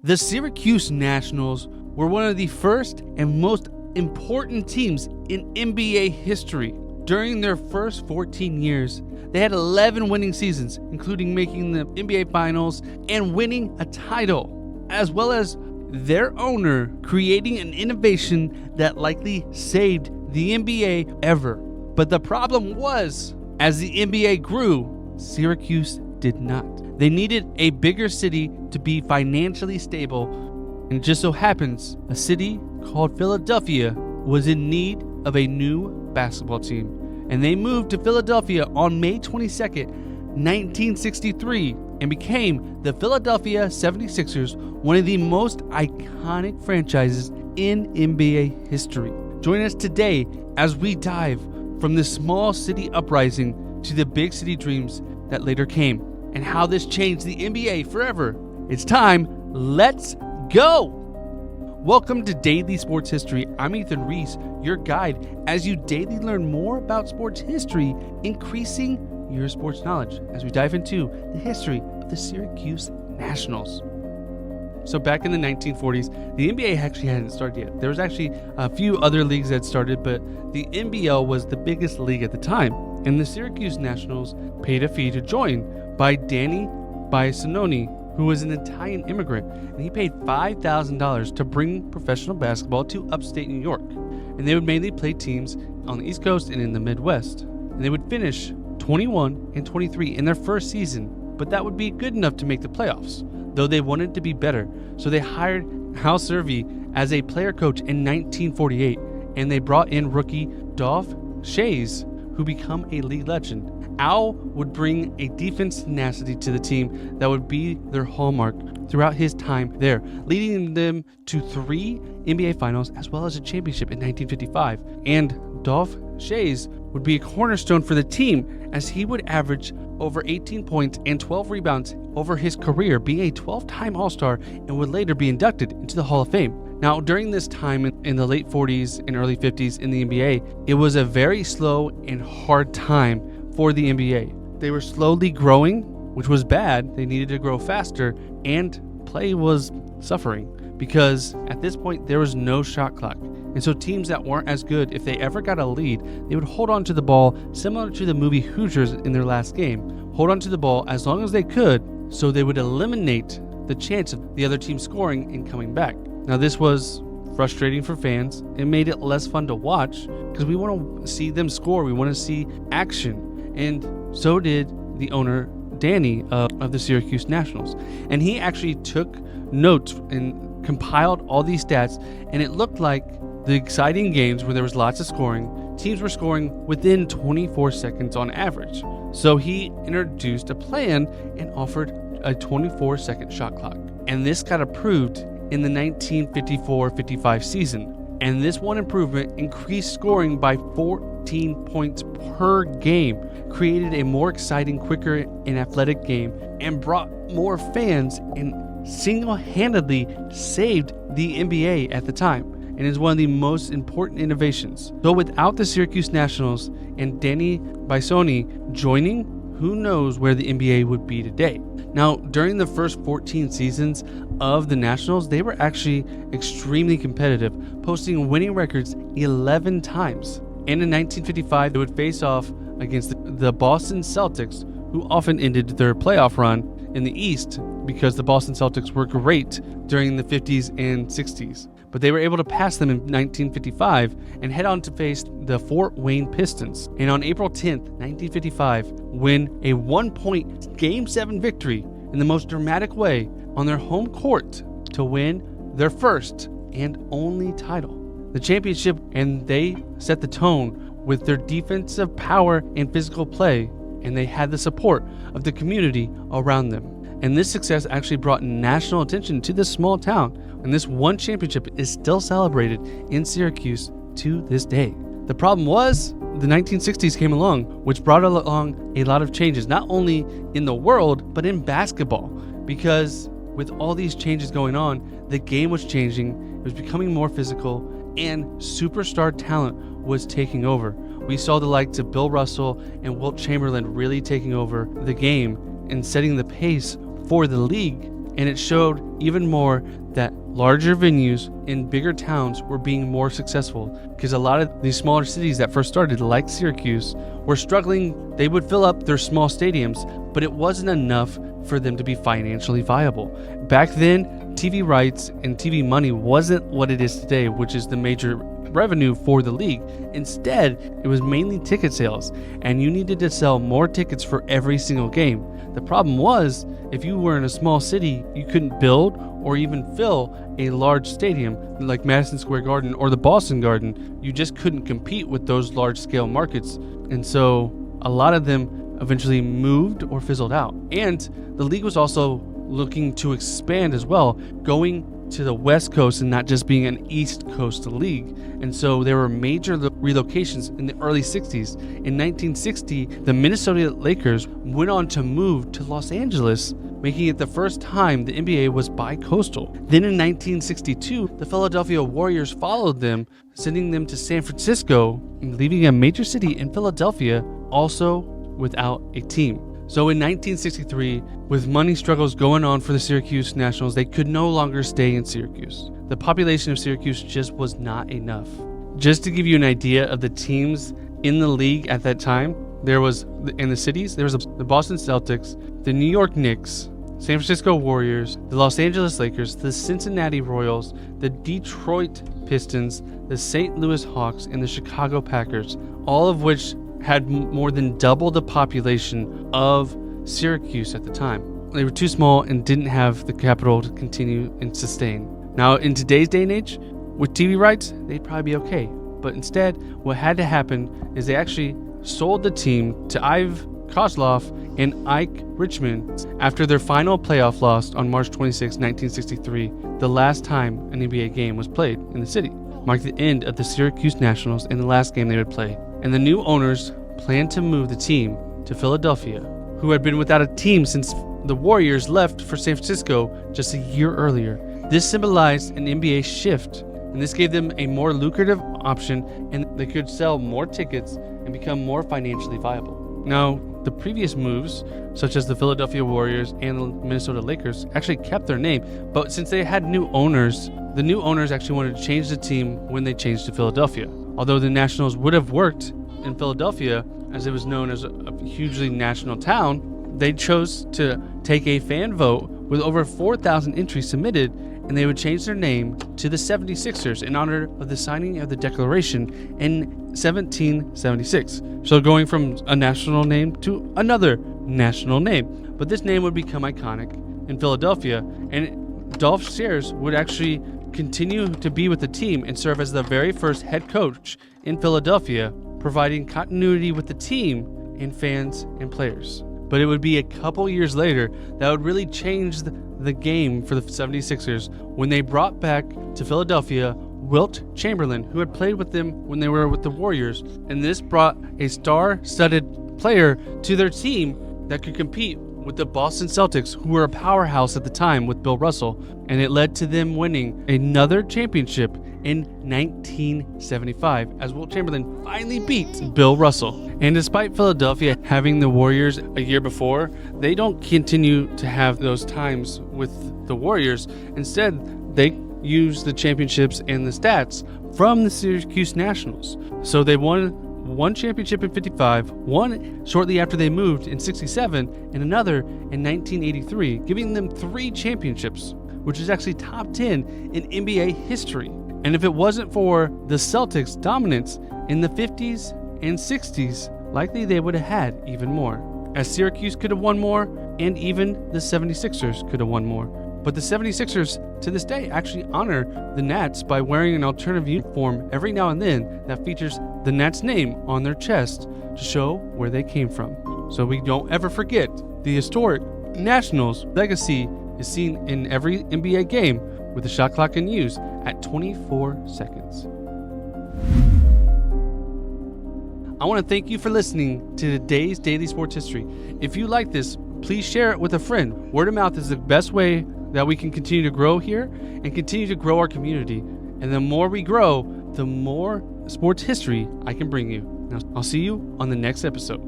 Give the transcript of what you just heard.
The Syracuse Nationals were one of the first and most important teams in NBA history. During their first 14 years, they had 11 winning seasons, including making the NBA Finals and winning a title, as well as their owner creating an innovation that likely saved the NBA ever. But the problem was, as the NBA grew, Syracuse did not. They needed a bigger city to be financially stable, and it just so happens a city called Philadelphia was in need of a new basketball team. And they moved to Philadelphia on May 22nd, 1963, and became the Philadelphia 76ers, one of the most iconic franchises in NBA history. Join us today as we dive from the small city uprising to the big city dreams that later came, and how this changed the NBA forever. It's time, let's go! Welcome to Daily Sports History. I'm Ethan Reese, your guide, as you daily learn more about sports history, increasing your sports knowledge as we dive into the history of the Syracuse Nationals. So back in the 1940s, the NBA actually hadn't started yet. There was actually a few other leagues that started, but the NBL was the biggest league at the time. And the Syracuse Nationals paid a fee to join by Danny Biasononi, who was an Italian immigrant, and he paid $5,000 to bring professional basketball to upstate New York. And they would mainly play teams on the East Coast and in the Midwest. And they would finish 21 and 23 in their first season, but that would be good enough to make the playoffs, though they wanted to be better. So they hired Hal Servey as a player coach in 1948, and they brought in rookie Dolph Schayes, who became a league legend. Al would bring a defense tenacity to the team that would be their hallmark throughout his time there, leading them to 3 NBA Finals as well as a championship in 1955. And Dolph Schayes would be a cornerstone for the team, as he would average over 18 points and 12 rebounds over his career, being a 12-time All-Star, and would later be inducted into the Hall of Fame. Now, during this time in the late 40s and early 50s in the NBA, it was a very slow and hard time for the NBA. They were slowly growing, which was bad. They needed to grow faster, and play was suffering because at this point there was no shot clock. And so teams that weren't as good, if they ever got a lead, they would hold on to the ball, similar to the movie Hoosiers in their last game. Hold on to the ball as long as they could, so they would eliminate the chance of the other team scoring and coming back. Now, this was frustrating for fans. It made it less fun to watch because we want to see them score. We want to see action. And so did the owner, Danny, of the Syracuse Nationals. And he actually took notes and compiled all these stats, and it looked like the exciting games where there was lots of scoring, teams were scoring within 24 seconds on average. So he introduced a plan and offered a 24-second shot clock. And this got approved in the 1954-55 season. And this one improvement increased scoring by 14 points per game, created a more exciting, quicker, and athletic game, and brought more fans, and single-handedly saved the NBA at the time, and is one of the most important innovations. So without the Syracuse Nationals and Danny Biasononi joining, who knows where the NBA would be today. Now, during the first 14 seasons of the Nationals, they were actually extremely competitive, posting winning records 11 times. And in 1955, they would face off against the Boston Celtics, who often ended their playoff run in the East because the Boston Celtics were great during the 50s and 60s. But they were able to pass them in 1955 and head on to face the Fort Wayne Pistons. And on April 10th, 1955, win a 1-point Game 7 victory in the most dramatic way on their home court to win their first and only title, the championship. And they set the tone with their defensive power and physical play, and they had the support of the community around them. And this success actually brought national attention to this small town, and this one championship is still celebrated in Syracuse to this day. The problem was the 1960s came along, which brought along a lot of changes, not only in the world, but in basketball, because with all these changes going on, the game was changing, it was becoming more physical, and superstar talent was taking over. We saw the likes of Bill Russell and Wilt Chamberlain really taking over the game and setting the pace for the league and it showed even more that larger venues in bigger towns were being more successful, because a lot of these smaller cities that first started, like Syracuse, were struggling. They would fill up their small stadiums, but it wasn't enough for them to be financially viable. Back then, TV rights and TV money wasn't what it is today, which is the major revenue for the league. Instead, it was mainly ticket sales, and you needed to sell more tickets for every single game. The problem was, if you were in a small city, you couldn't build or even fill a large stadium like Madison Square Garden or the Boston Garden. You just couldn't compete with those large-scale markets, and so a lot of them eventually moved or fizzled out. And the league was also looking to expand as well, going to the West Coast and not just being an East Coast league. And so there were major relocations in the early 60s. In 1960, the Minnesota Lakers went on to move to Los Angeles, making it the first time the NBA was bi-coastal. Then in 1962, the Philadelphia Warriors followed them, sending them to San Francisco, leaving a major city in Philadelphia also without a team. So in 1963, with money struggles going on for the Syracuse Nationals, they could no longer stay in Syracuse. The population of Syracuse just was not enough. Just to give you an idea of the teams in the league at that time, there was, in the cities, there was the Boston Celtics, the New York Knicks, San Francisco Warriors, the Los Angeles Lakers, the Cincinnati Royals, the Detroit Pistons, the St. Louis Hawks, and the Chicago Packers, all of which had more than double the population of Syracuse at the time. They were too small and didn't have the capital to continue and sustain. Now, in today's day and age, with TV rights, they'd probably be okay. But instead, what had to happen is they actually sold the team to Irv Kosloff and Ike Richman after their final playoff loss on March 26, 1963, the last time an NBA game was played in the city, marked the end of the Syracuse Nationals and the last game they would play. And the new owners planned to move the team to Philadelphia, who had been without a team since the Warriors left for San Francisco just a year earlier. This symbolized an NBA shift, and this gave them a more lucrative option, and they could sell more tickets and become more financially viable. Now, the previous moves, such as the Philadelphia Warriors and the Minnesota Lakers, actually kept their name, but since they had new owners, the new owners actually wanted to change the team when they changed to Philadelphia. Although the Nationals would have worked in Philadelphia, as it was known as a hugely national town, they chose to take a fan vote with over 4,000 entries submitted, and they would change their name to the 76ers in honor of the signing of the Declaration in 1776. So going from a national name to another national name. But this name would become iconic in Philadelphia, and Dolph Schayes would actually continue to be with the team and serve as the very first head coach in Philadelphia, providing continuity with the team and fans and players. But it would be a couple years later that would really change the game for the 76ers when they brought back to Philadelphia Wilt Chamberlain, who had played with them when they were with the Warriors, and this brought a star-studded player to their team that could compete with the Boston Celtics, who were a powerhouse at the time with Bill Russell, and it led to them winning another championship in 1975 as Wilt Chamberlain finally beat Bill Russell. And despite Philadelphia having the Warriors a year before, they don't continue to have those times with the Warriors. Instead, they use the championships and the stats from the Syracuse Nationals. So they won one championship in 55, one shortly after they moved in 67, and another in 1983, giving them 3 championships, which is actually top 10 in NBA history. And if it wasn't for the Celtics' dominance in the 50s and 60s, likely they would have had even more, as Syracuse could have won more, and even the 76ers could have won more. But the 76ers, to this day, actually honor the Nats by wearing an alternative uniform every now and then that features the Nats name on their chest to show where they came from. So we don't ever forget the historic Nationals legacy is seen in every NBA game with the shot clock in use at 24 seconds. I want to thank you for listening to today's Daily Sports History. If you like this, please share it with a friend. Word of mouth is the best way that we can continue to grow here and continue to grow our community. And the more we grow, the more sports history I can bring you. Now, I'll see you on the next episode.